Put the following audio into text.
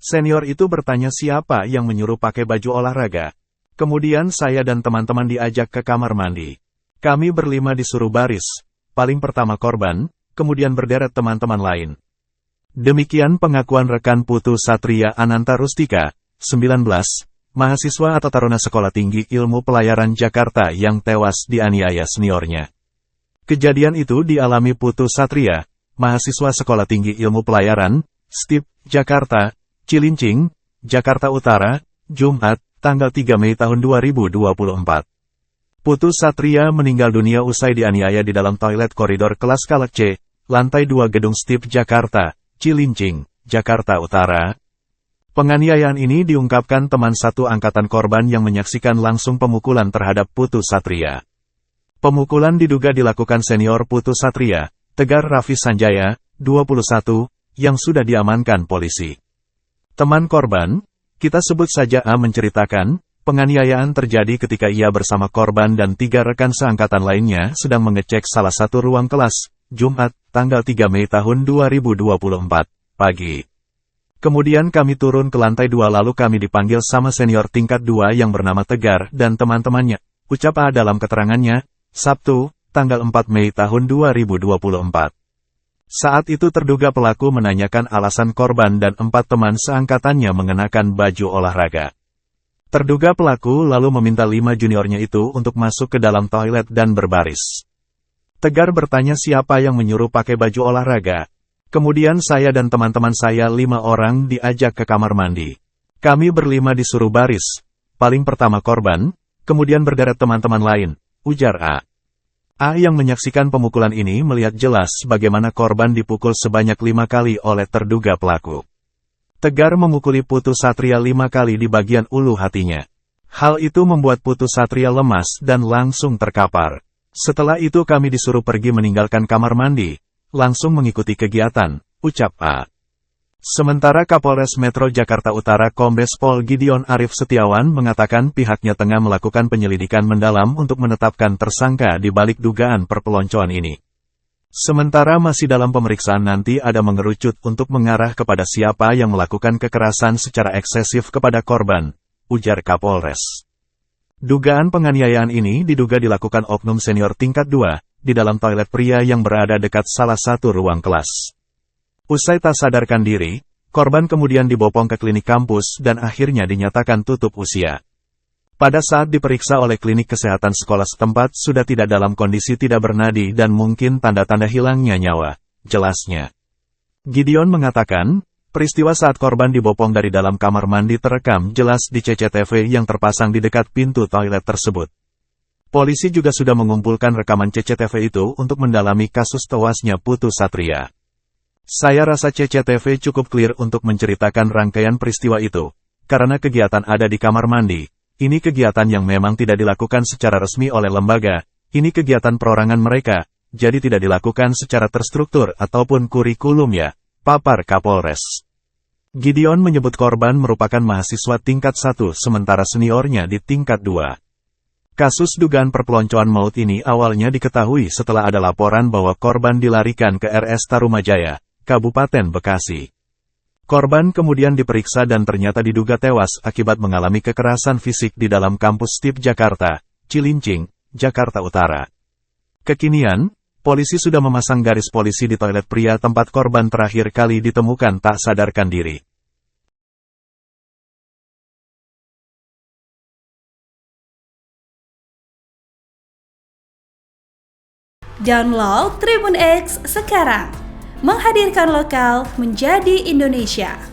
Senior itu bertanya siapa yang menyuruh pakai baju olahraga. Kemudian saya dan teman-teman diajak ke kamar mandi. Kami berlima disuruh baris. Paling pertama korban, kemudian berderet teman-teman lain. Demikian pengakuan rekan Putu Satria Ananta Rustika, 19, mahasiswa atau taruna Sekolah Tinggi Ilmu Pelayaran Jakarta yang tewas dianiaya seniornya. Kejadian itu dialami Putu Satria, mahasiswa Sekolah Tinggi Ilmu Pelayaran, STIP, Jakarta, Cilincing, Jakarta Utara, Jumat, tanggal 3 Mei tahun 2024. Putu Satria meninggal dunia usai dianiaya di dalam toilet koridor kelas Kalak C, lantai 2 gedung STIP Jakarta, Cilincing, Jakarta Utara. Penganiayaan ini diungkapkan teman satu angkatan korban yang menyaksikan langsung pemukulan terhadap Putu Satria. Pemukulan diduga dilakukan senior Putu Satria, Tegar Raffi Sanjaya, 21, yang sudah diamankan polisi. Teman korban, kita sebut saja A, menceritakan, penganiayaan terjadi ketika ia bersama korban dan 3 rekan seangkatan lainnya sedang mengecek salah satu ruang kelas, Jumat, tanggal 3 Mei tahun 2024, pagi. Kemudian kami turun ke lantai 2 lalu kami dipanggil sama senior tingkat 2 yang bernama Tegar dan teman-temannya, ucap A dalam keterangannya, Sabtu, tanggal 4 Mei tahun 2024. Saat itu terduga pelaku menanyakan alasan korban dan 4 teman seangkatannya mengenakan baju olahraga. Terduga pelaku lalu meminta 5 juniornya itu untuk masuk ke dalam toilet dan berbaris. Tegar bertanya siapa yang menyuruh pakai baju olahraga. Kemudian saya dan teman-teman saya 5 orang diajak ke kamar mandi. Kami berlima disuruh baris. Paling pertama korban, kemudian berderet teman-teman lain, ujar A. A yang menyaksikan pemukulan ini melihat jelas bagaimana korban dipukul sebanyak 5 kali oleh terduga pelaku. Tegar memukuli Putu Satria 5 kali di bagian ulu hatinya. Hal itu membuat Putu Satria lemas dan langsung terkapar. Setelah itu kami disuruh pergi meninggalkan kamar mandi, langsung mengikuti kegiatan, ucap A. Sementara Kapolres Metro Jakarta Utara Kombes Pol Gideon Arif Setiawan mengatakan pihaknya tengah melakukan penyelidikan mendalam untuk menetapkan tersangka di balik dugaan perpeloncoan ini. Sementara masih dalam pemeriksaan nanti ada mengerucut untuk mengarah kepada siapa yang melakukan kekerasan secara eksesif kepada korban, ujar Kapolres. Dugaan penganiayaan ini diduga dilakukan oknum senior tingkat 2, di dalam toilet pria yang berada dekat salah satu ruang kelas. Usai tak sadarkan diri, korban kemudian dibopong ke klinik kampus dan akhirnya dinyatakan tutup usia. Pada saat diperiksa oleh klinik kesehatan sekolah setempat sudah tidak dalam kondisi tidak bernadi dan mungkin tanda-tanda hilangnya nyawa, jelasnya. Gideon mengatakan, peristiwa saat korban dibopong dari dalam kamar mandi terekam jelas di CCTV yang terpasang di dekat pintu toilet tersebut. Polisi juga sudah mengumpulkan rekaman CCTV itu untuk mendalami kasus tewasnya Putu Satria. Saya rasa CCTV cukup clear untuk menceritakan rangkaian peristiwa itu, karena kegiatan ada di kamar mandi. Ini kegiatan yang memang tidak dilakukan secara resmi oleh lembaga, ini kegiatan perorangan mereka, jadi tidak dilakukan secara terstruktur ataupun kurikulum ya, papar Kapolres. Gideon menyebut korban merupakan mahasiswa tingkat 1 sementara seniornya di tingkat 2. Kasus dugaan perpeloncoan maut ini awalnya diketahui setelah ada laporan bahwa korban dilarikan ke RS Tarumajaya, Kabupaten Bekasi. Korban kemudian diperiksa dan ternyata diduga tewas akibat mengalami kekerasan fisik di dalam kampus STIP Jakarta, Cilincing, Jakarta Utara. Kekinian, polisi sudah memasang garis polisi di toilet pria tempat korban terakhir kali ditemukan tak sadarkan diri. Download Tribun X sekarang, menghadirkan lokal menjadi Indonesia.